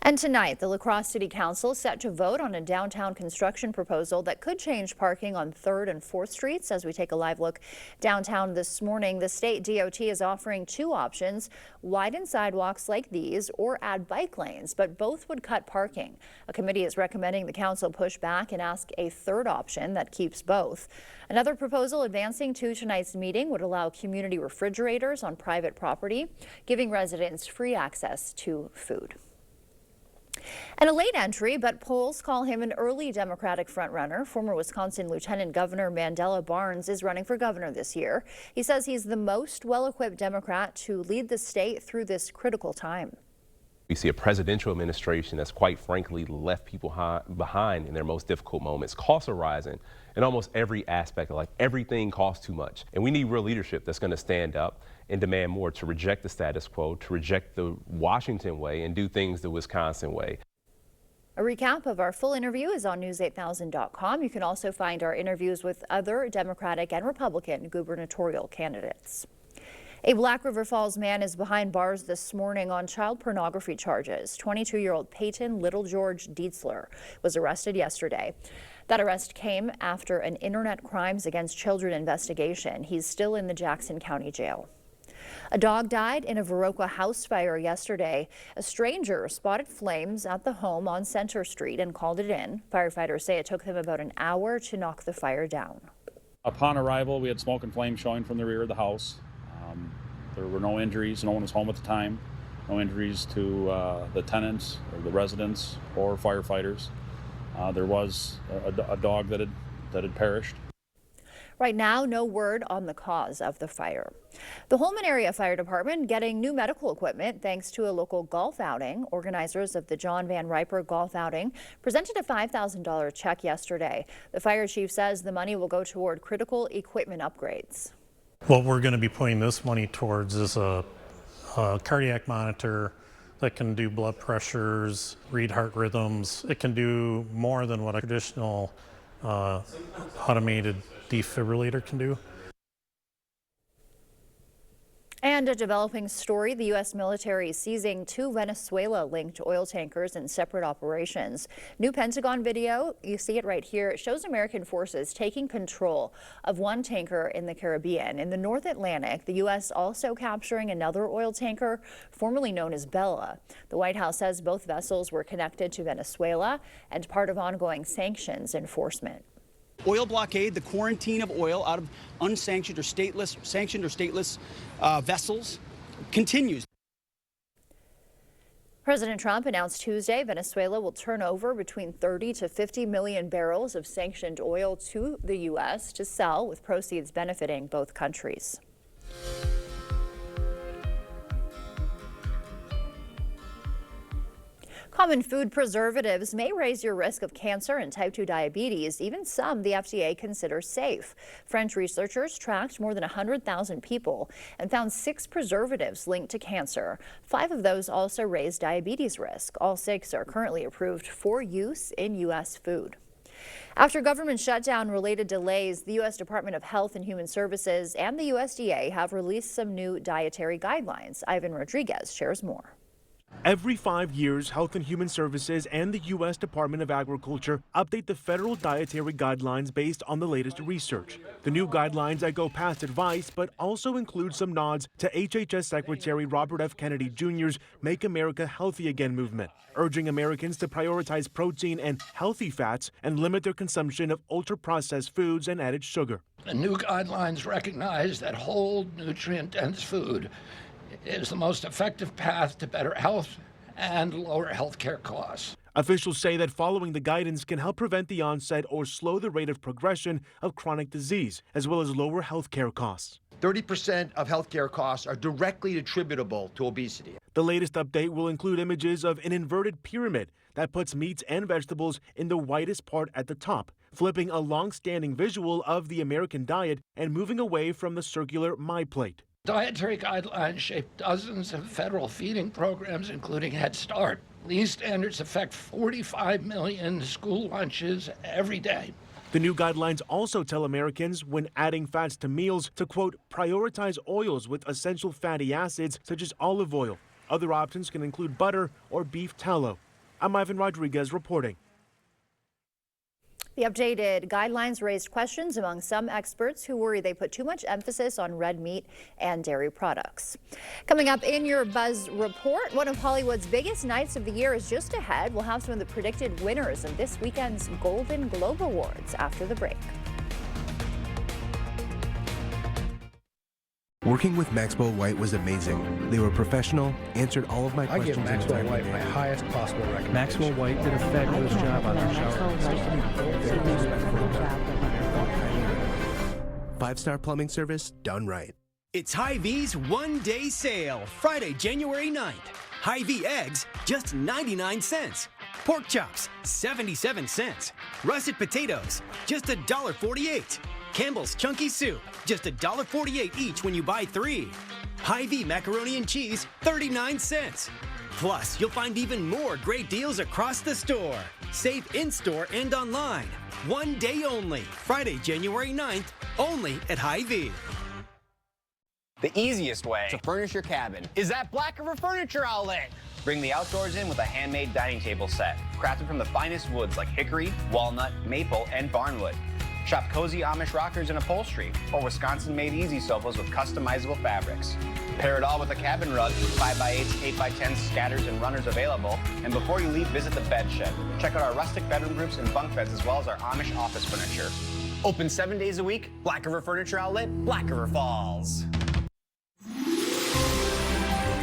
And tonight, the La Crosse City Council is set to vote on a downtown construction proposal that could change parking on 3rd and 4th Streets. As we take a live look downtown this morning, the state DOT is offering 2 options: widen sidewalks like these or add bike lanes, but both would cut parking. A committee is recommending the council push back and ask a 3rd option that keeps both. Another proposal advancing to tonight's meeting would allow community refrigerators on private property, giving residents free access to food. And a late entry, but polls call him an early Democratic frontrunner. Former Wisconsin Lieutenant Governor Mandela Barnes is running for governor this year. He says he's the most well-equipped Democrat to lead the state through this critical time. We see a presidential administration that's quite frankly left people behind in their most difficult moments. Costs are rising in almost every aspect. Like everything costs too much. And we need real leadership that's going to stand up and demand more, to reject the status quo, to reject the Washington way and do things the Wisconsin way. A recap of our full interview is on news8000.com. You can also find our interviews with other Democratic and Republican gubernatorial candidates. A Black River Falls man is behind bars this morning on child pornography charges. 22-year-old Peyton Little George Dietzler was arrested yesterday. That arrest came after an Internet Crimes Against Children investigation. He's still in the Jackson County Jail. A dog died in a Viroqua house fire yesterday. A stranger spotted flames at the home on Center Street and called it in. Firefighters say it took them about an hour to knock the fire down. Upon arrival, we had smoke and flame showing from the rear of the house. There were no injuries. No one was home at the time. No injuries to the tenants or the residents or firefighters. There was a dog that had perished. Right now, no word on the cause of the fire. The Holmen Area Fire Department getting new medical equipment thanks to a local golf outing. Organizers of the John Van Riper golf outing presented a $5,000 check yesterday. The fire chief says the money will go toward critical equipment upgrades. What we're going to be putting this money towards is a cardiac monitor that can do blood pressures, read heart rhythms. It can do more than what a traditional automated defibrillator can do. And a developing story, the U.S. military seizing 2 Venezuela-linked oil tankers in separate operations. New Pentagon video, you see it right here, it shows American forces taking control of one tanker in the Caribbean. In the North Atlantic, the U.S. also capturing another oil tanker, formerly known as Bella. The White House says both vessels were connected to Venezuela and part of ongoing sanctions enforcement. Oil blockade, the quarantine of oil out of unsanctioned or stateless vessels continues. President Trump announced Tuesday Venezuela will turn over between 30 to 50 million barrels of sanctioned oil to the U.S. to sell, with proceeds benefiting both countries. Common food preservatives may raise your risk of cancer and type 2 diabetes, even some the FDA considers safe. French researchers tracked more than 100,000 people and found 6 preservatives linked to cancer. 5 of those also raise diabetes risk. All 6 are currently approved for use in U.S. food. After government shutdown-related delays, the U.S. Department of Health and Human Services and the USDA have released some new dietary guidelines. Ivan Rodriguez shares more. Every 5 years, Health and Human Services and the U.S. Department of Agriculture update the federal dietary guidelines based on the latest research. The new guidelines echo past advice, but also include some nods to HHS Secretary Robert F. Kennedy Jr.'s Make America Healthy Again movement, urging Americans to prioritize protein and healthy fats and limit their consumption of ultra-processed foods and added sugar. The new guidelines recognize that whole, nutrient-dense food is the most effective path to better health and lower health care costs. Officials say that following the guidance can help prevent the onset or slow the rate of progression of chronic disease, as well as lower health care costs. 30% of health care costs are directly attributable to obesity. The latest update will include images of an inverted pyramid that puts meats and vegetables in the whitest part at the top, flipping a long-standing visual of the American diet and moving away from the circular My Plate. Dietary guidelines shape dozens of federal feeding programs, including Head Start. These standards affect 45 million school lunches every day. The new guidelines also tell Americans when adding fats to meals to, quote, prioritize oils with essential fatty acids such as olive oil. Other options can include butter or beef tallow. I'm Ivan Rodriguez reporting. The updated guidelines raised questions among some experts who worry they put too much emphasis on red meat and dairy products. Coming up in your Buzz Report, one of Hollywood's biggest nights of the year is just ahead. We'll have some of the predicted winners of this weekend's Golden Globe Awards after the break. Working with Maxwell White was amazing. They were professional, answered all of my questions. I give Maxwell White my highest possible recommendation. Maxwell White did a fabulous job on their shower. 5-star plumbing service done right. It's Hy-Vee's one-day sale, Friday, January 9th. Hy-Vee eggs, just 99 cents. Pork chops, 77 cents. Russet potatoes, just $1.48. Campbell's Chunky Soup, just $1.48 each when you buy 3. Hy-Vee macaroni and cheese, 39 cents. Plus, you'll find even more great deals across the store. Save in-store and online. One day only, Friday, January 9th, only at Hy-Vee. The easiest way to furnish your cabin is at Black River Furniture Outlet. Bring the outdoors in with a handmade dining table set, crafted from the finest woods like hickory, walnut, maple, and barnwood. Shop cozy Amish rockers and upholstery, or Wisconsin-made easy sofas with customizable fabrics. Pair it all with a cabin rug, 5x8s, 8x10s, scatters, and runners available. And before you leave, visit the bed shed. Check out our rustic bedroom groups and bunk beds, as well as our Amish office furniture. Open 7 days a week, Black River Furniture Outlet, Black River Falls.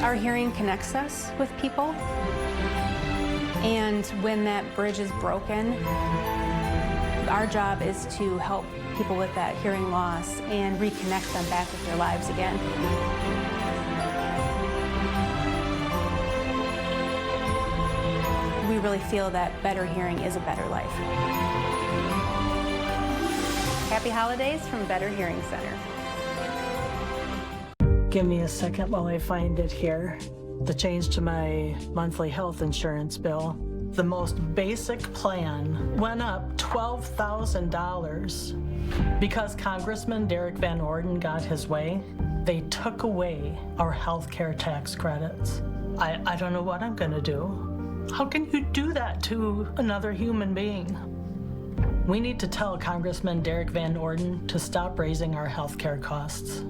Our hearing connects us with people, and when that bridge is broken, our job is to help people with that hearing loss and reconnect them back with their lives again. We really feel that better hearing is a better life. Happy holidays from Better Hearing Center. Give me a second while I find it here. The change to my monthly health insurance bill. The most basic plan went up $12,000 because Congressman Derek Van Orden got his way. they took away our health care tax credits. I don't know what I'm gonna do. How can you do that to another human being? We need to tell Congressman Derek Van Orden to stop raising our health care costs.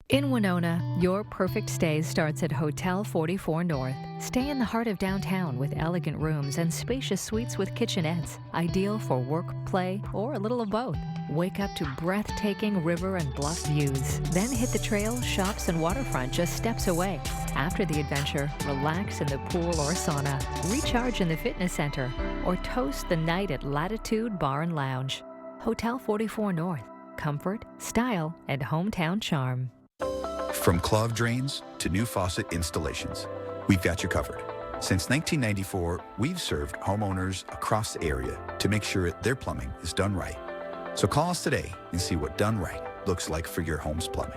In Winona, your perfect stay starts at Hotel 44 North. Stay in the heart of downtown with elegant rooms and spacious suites with kitchenettes, ideal for work, play, or a little of both. Wake up to breathtaking river and bluff views. Then hit the trail, shops, and waterfront just steps away. After the adventure, relax in the pool or sauna, recharge in the fitness center, or toast the night at Latitude Bar and Lounge. Hotel 44 North. Comfort, style, and hometown charm. From clogged drains to new faucet installations, we've got you covered. Since 1994, we've served homeowners across the area to make sure their plumbing is done right. So call us today and see what done right looks like for your home's plumbing.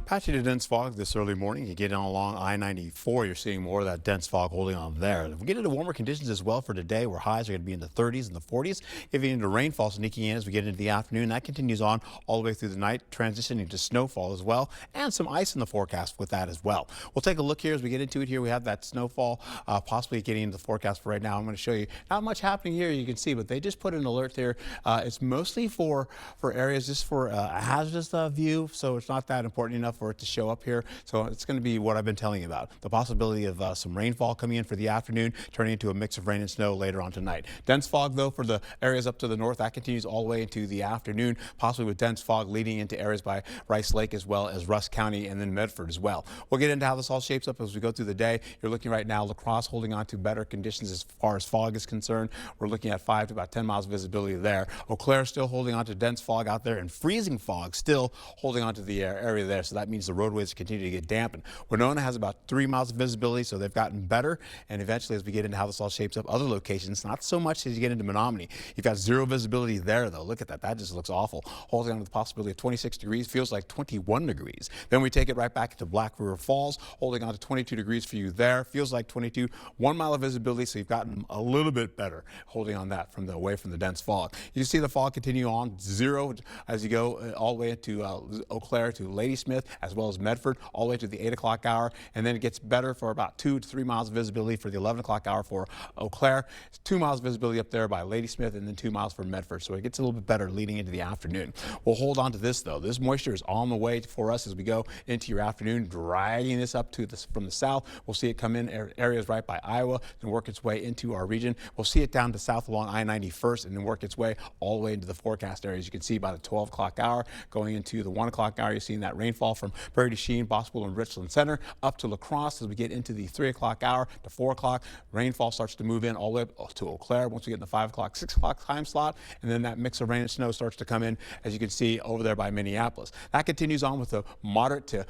Patchy to dense fog this early morning. You get in along I-94, you're seeing more of that dense fog holding on there. We get into warmer conditions as well for today, where highs are going to be in the 30s and the 40s. Getting into rainfall sneaking in as we get into the afternoon. That continues on all the way through the night, transitioning to snowfall as well, and some ice in the forecast with that as well. We'll take a look here as we get into it here. We have that snowfall possibly getting into the forecast for right now. I'm going to show you not much happening here, you can see, but they just put an alert here. It's mostly for areas just for a hazardous view, so it's not that important enough for it to show up here. So it's going to be what I've been telling you about. The possibility of some rainfall coming in for the afternoon, turning into a mix of rain and snow later on tonight. Dense fog, though, for the areas up to the north, that continues all the way into the afternoon, possibly with dense fog leading into areas by Rice Lake as well as Rusk County and then Medford as well. We'll get into how this all shapes up as we go through the day. You're looking right now, La Crosse holding on to better conditions as far as fog is concerned. We're looking at 5 to about 10 miles of visibility there. Eau Claire still holding on to dense fog out there, and freezing fog still holding on to the area there. So that means the roadways continue to get dampened. Winona has about 3 miles of visibility, so they've gotten better. And eventually, as we get into how this all shapes up, other locations, not so much as you get into Menominee. You've got 0 visibility there, though. Look at that. That just looks awful. Holding on to the possibility of 26 degrees, feels like 21 degrees. Then we take it right back to Black River Falls, holding on to 22 degrees for you there. Feels like 22. 1 mile of visibility, so you've gotten a little bit better holding on that from away from the dense fog. You see the fog continue on 0 as you go all the way into Eau Claire to Ladysmith, as well as Medford, all the way to the 8 o'clock hour, and then it gets better for about 2 to 3 miles of visibility for the 11 o'clock hour for Eau Claire. 2 miles of visibility up there by Ladysmith, and then 2 miles for Medford. So it gets a little bit better leading into the afternoon. We'll hold on to this, though. This moisture is on the way for us as we go into your afternoon, dragging this up to from the south. We'll see it come in areas right by Iowa and work its way into our region. We'll see it down to south along I-91st and then work its way all the way into the forecast areas. You can see by the 12 o'clock hour going into the 1 o'clock hour, you're seeing that rainfall from Prairie du Chien, Boswell, and Richland Center up to La Crosse. As we get into the 3 o'clock hour to 4 o'clock, rainfall starts to move in all the way up to Eau Claire once we get in the 5 o'clock, 6 o'clock time slot, and then that mix of rain and snow starts to come in, as you can see over there by Minneapolis. That continues on with a moderate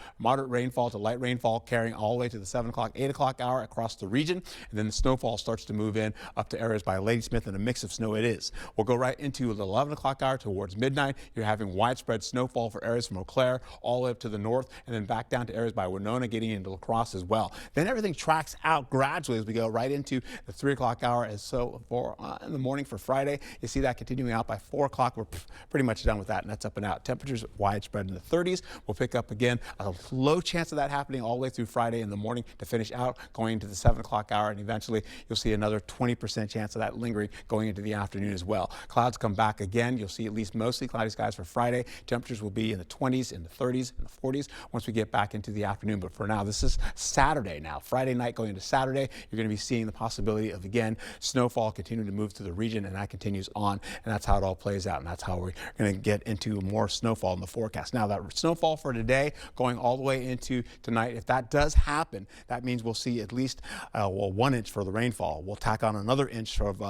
rainfall to light rainfall carrying all the way to the 7 o'clock, 8 o'clock hour across the region, and then the snowfall starts to move in up to areas by Ladysmith, and a mix of snow it is. We'll go right into the 11 o'clock hour towards midnight. You're having widespread snowfall for areas from Eau Claire all the way up to the north, and then back down to areas by Winona, getting into La Crosse as well. Then everything tracks out gradually as we go right into the 3 o'clock hour. As so for in the morning for Friday, you see that continuing out by 4 o'clock. We're pretty much done with that, and that's up and out. Temperatures widespread in the 30s. We'll pick up again. A low chance of that happening all the way through Friday in the morning to finish out going into the 7 o'clock hour, and eventually you'll see another 20% chance of that lingering going into the afternoon as well. Clouds come back again. You'll see at least mostly cloudy skies for Friday. Temperatures will be in the 20s, in the 30s, and the 40s once we get back into the afternoon. But for now, this is Saturday now. Friday night going into Saturday, you're going to be seeing the possibility of, again, snowfall continuing to move through the region, and that continues on, and that's how it all plays out, and that's how we're going to get into more snowfall in the forecast. Now, that snowfall for today going all the way into tonight, if that does happen, that means we'll see at least 1 inch for the rainfall. We'll tack on another inch of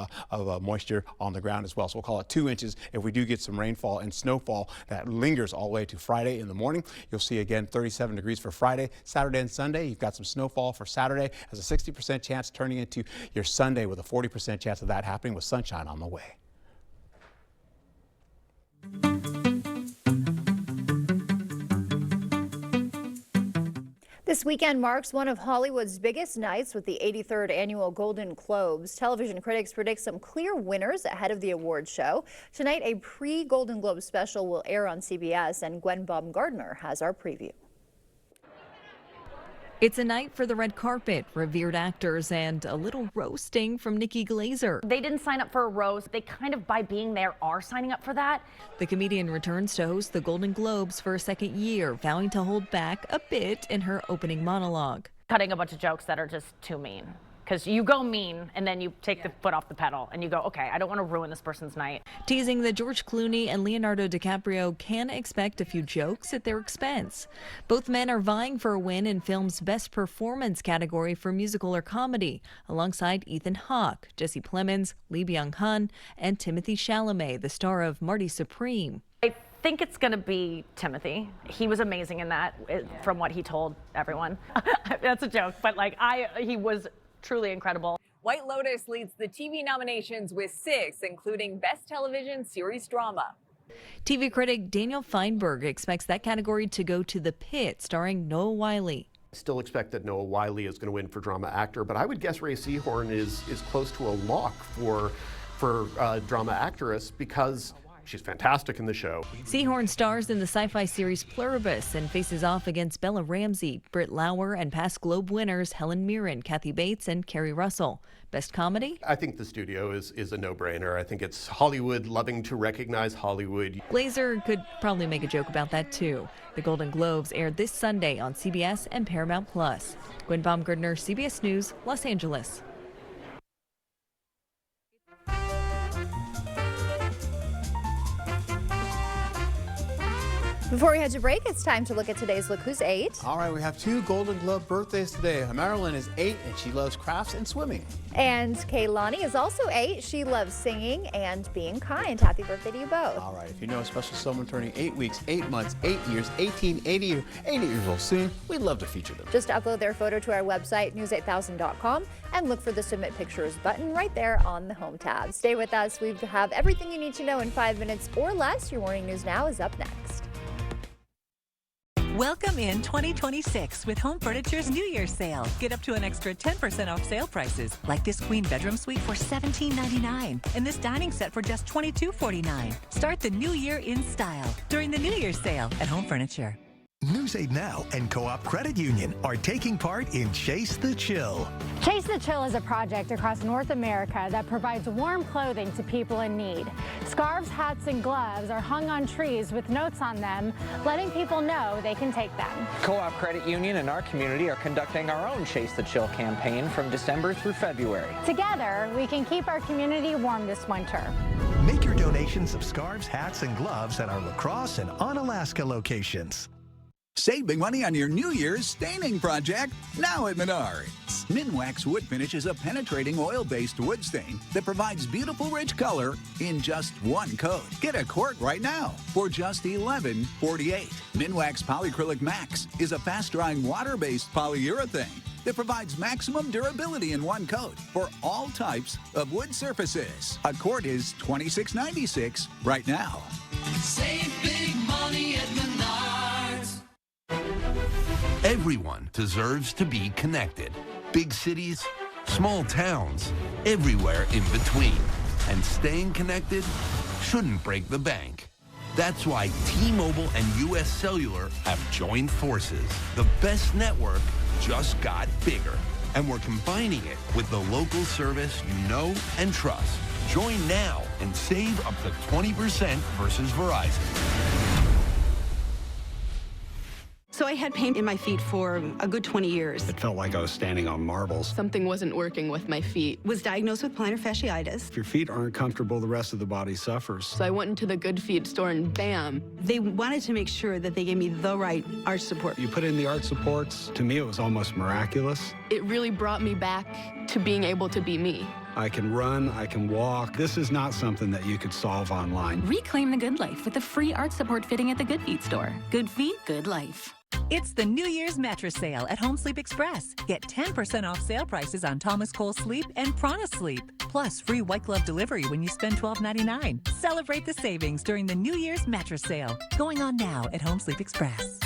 moisture on the ground as well, so we'll call it 2 inches if we do get some rainfall and snowfall that lingers all the way to Friday in the morning. You'll see again 37 degrees for Friday. Saturday and Sunday, you've got some snowfall for Saturday, has a 60% chance turning into your Sunday with a 40% chance of that happening with sunshine on the way. This This weekend marks one of Hollywood's biggest nights with the 83rd annual Golden Globes. Television critics predict some clear winners ahead of the awards show. Tonight, a pre-Golden Globe special will air on CBS, and Gwen Baumgardner has our preview. It's a night for the red carpet, revered actors, and a little roasting from Nikki Glaser. They didn't sign up for a roast. They kind of, by being there, are signing up for that. The comedian returns to host the Golden Globes for a second year, vowing to hold back a bit in her opening monologue. Cutting a bunch of jokes that are just too mean. Because you go mean, and then you take the foot off the pedal, and you go, okay, I don't want to ruin this person's night. Teasing that George Clooney and Leonardo DiCaprio can expect a few jokes at their expense. Both men are vying for a win in film's Best Performance category for musical or comedy, alongside Ethan Hawke, Jesse Plemons, Lee Byung-hun, and Timothée Chalamet, the star of Marty Supreme. I think it's going to be Timothy. He was amazing in that, from what he told everyone. That's a joke, but he was truly incredible. White Lotus leads the TV nominations with 6, including Best Television Series Drama. TV critic Daniel Feinberg expects that category to go to The Pit, starring Noah Wyle. Still expect that Noah Wyle is going to win for drama actor, but I would guess Rhea Seehorn is close to a lock for drama actress because she's fantastic in the show. Seehorn stars in the sci-fi series Pluribus and faces off against Bella Ramsey, Britt Lauer, and past Globe winners Helen Mirren, Kathy Bates, and Kerry Russell. Best comedy? I think The Studio is a no-brainer. I think it's Hollywood loving to recognize Hollywood. Glaser could probably make a joke about that too. The Golden Globes aired this Sunday on CBS and Paramount+. Gwen Baumgardner, CBS News, Los Angeles. Before we head to break, it's time to look at today's Look Who's 8. All right, we have 2 Golden Globe birthdays today. Marilyn is 8, and she loves crafts and swimming. And Kaylani is also 8. She loves singing and being kind. Happy birthday to you both. All right, if you know a special someone turning 8 weeks, 8 months, 8 years, 18, 80 years old soon, we'd love to feature them. Just upload their photo to our website, news8000.com, and look for the Submit Pictures button right there on the Home tab. Stay with us. We have everything you need to know in 5 minutes or less. Your morning news now is up next. Welcome in 2026 with Home Furniture's New Year's sale. Get up to an extra 10% off sale prices, like this queen bedroom suite for $17.99 and this dining set for just $22.49. Start the new year in style during the New Year's sale at Home Furniture. News 8 Now and Co-op Credit Union are taking part in Chase the Chill. Chase the Chill is a project across North America that provides warm clothing to people in need. Scarves, hats, and gloves are hung on trees with notes on them, letting people know they can take them. Co-op Credit Union and our community are conducting our own Chase the Chill campaign from December through February. Together, we can keep our community warm this winter. Make your donations of scarves, hats, and gloves at our La Crosse and Onalaska locations. Save big money on your New Year's staining project now at Menards. Minwax Wood Finish is a penetrating oil-based wood stain that provides beautiful rich color in just one coat. Get a quart right now for just $11.48. Minwax Polyacrylic Max is a fast-drying water-based polyurethane that provides maximum durability in one coat for all types of wood surfaces. A quart is $26.96 right now. Save big money at Menards. Everyone deserves to be connected. Big cities, small towns, everywhere in between. And staying connected shouldn't break the bank. That's why T-Mobile and U.S. Cellular have joined forces. The best network just got bigger. And we're combining it with the local service you know and trust. Join now and save up to 20% versus Verizon. So I had pain in my feet for a good 20 years. It felt like I was standing on marbles. Something wasn't working with my feet. Was diagnosed with plantar fasciitis. If your feet aren't comfortable, the rest of the body suffers. So I went into the Good Feet store and bam. They wanted to make sure that they gave me the right arch support. You put in the arch supports. To me, it was almost miraculous. It really brought me back to being able to be me. I can run, I can walk. This is not something that you could solve online. Reclaim the good life with the free arch support fitting at the Good Feet store. Good feet, good life. It's the New Year's mattress sale at Home Sleep Express. Get 10% off sale prices on Thomas Cole Sleep and Prana Sleep. Plus free white glove delivery when you spend $12.99. Celebrate the savings during the New Year's mattress sale. Going on now at Home Sleep Express.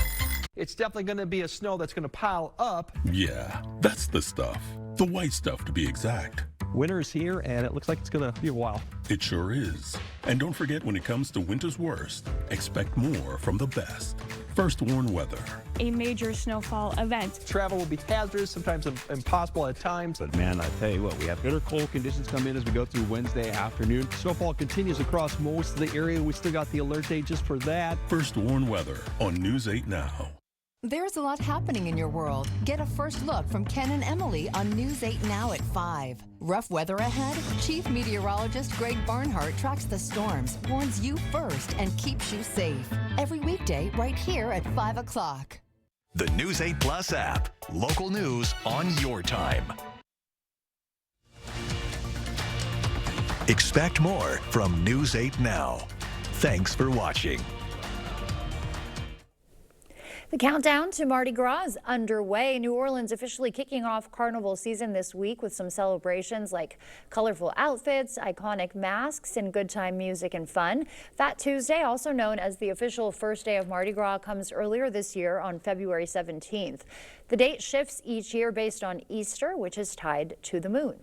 It's definitely going to be a snow that's going to pile up. Yeah, that's the stuff. The white stuff, to be exact. Winter's here, and it looks like it's going to be a while. It sure is. And don't forget, when it comes to winter's worst, expect more from the best. First Warn Weather. A major snowfall event. Travel will be hazardous, sometimes impossible at times. But man, I tell you what, we have bitter cold conditions come in as we go through Wednesday afternoon. Snowfall continues across most of the area. We still got the alert day just for that. First Warn Weather on News 8 Now. There's a lot happening in your world. Get a first look from Ken and Emily on News 8 Now at 5. Rough weather ahead? Chief Meteorologist Greg Barnhart tracks the storms, warns you first, and keeps you safe. Every weekday right here at 5 o'clock. The News 8 Plus app. Local news on your time. Expect more from News 8 Now. Thanks for watching. The countdown to Mardi Gras is underway. New Orleans officially kicking off carnival season this week with some celebrations like colorful outfits, iconic masks, and good time music and fun. Fat Tuesday, also known as the official first day of Mardi Gras, comes earlier this year on February 17th. The date shifts each year based on Easter, which is tied to the moon.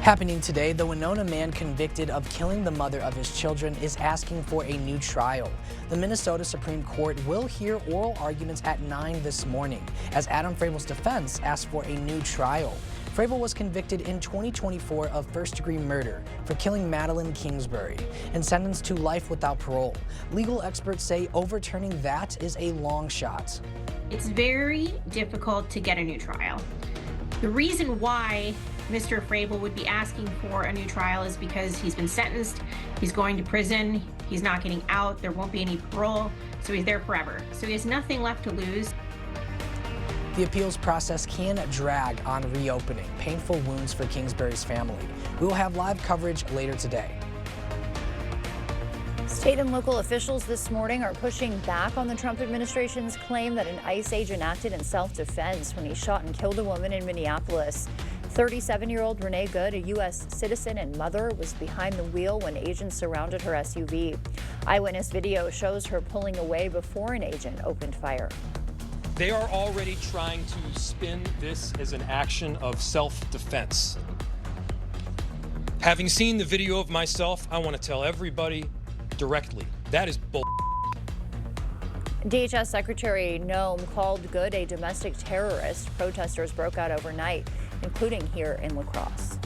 Happening today, the Winona man convicted of killing the mother of his children is asking for a new trial. The Minnesota Supreme Court will hear oral arguments at 9 this morning as Adam Fravel's defense asks for a new trial. Fravel was convicted in 2024 of first-degree murder for killing Madeline Kingsbury and sentenced to life without parole. Legal experts say overturning that is a long shot. It's very difficult to get a new trial. The reason why Mr. Fravel would be asking for a new trial is because he's been sentenced, he's going to prison, he's not getting out, there won't be any parole, so he's there forever. So he has nothing left to lose. The appeals process can drag on reopening painful wounds for Kingsbury's family. We will have live coverage later today. State and local officials this morning are pushing back on the Trump administration's claim that an ICE agent acted in self-defense when he shot and killed a woman in Minneapolis. 37-year-old Renee Good, a U.S. citizen and mother, was behind the wheel when agents surrounded her SUV. Eyewitness video shows her pulling away before an agent opened fire. They are already trying to spin this as an action of self-defense. Having seen the video of myself, I want to tell everybody directly, that is bull. DHS Secretary Noem called Good a domestic terrorist. Protesters broke out overnight, including here in La Crosse.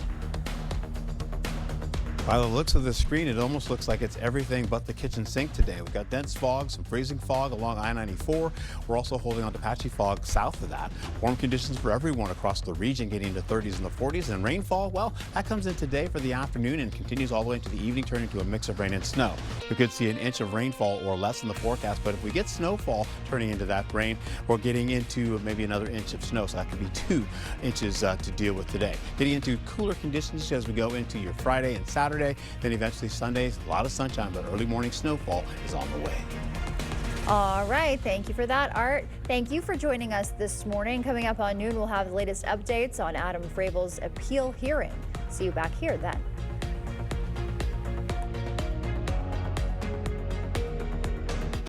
By the looks of the screen, it almost looks like it's everything but the kitchen sink today. We've got dense fog, some freezing fog along I-94. We're also holding on to patchy fog south of that. Warm conditions for everyone across the region, getting into 30s and the 40s. And rainfall, well, that comes in today for the afternoon and continues all the way into the evening, turning to a mix of rain and snow. We could see an inch of rainfall or less in the forecast, but if we get snowfall turning into that rain, we're getting into maybe another inch of snow. So that could be 2 inches to deal with today. Getting into cooler conditions as we go into your Friday and Saturday. Then eventually Sundays, a lot of sunshine, but early morning snowfall is on the way. All right, thank you for that, Art. Thank you for joining us this morning. Coming up on noon, we'll have the latest updates on Adam Fravel's appeal hearing. See you back here then.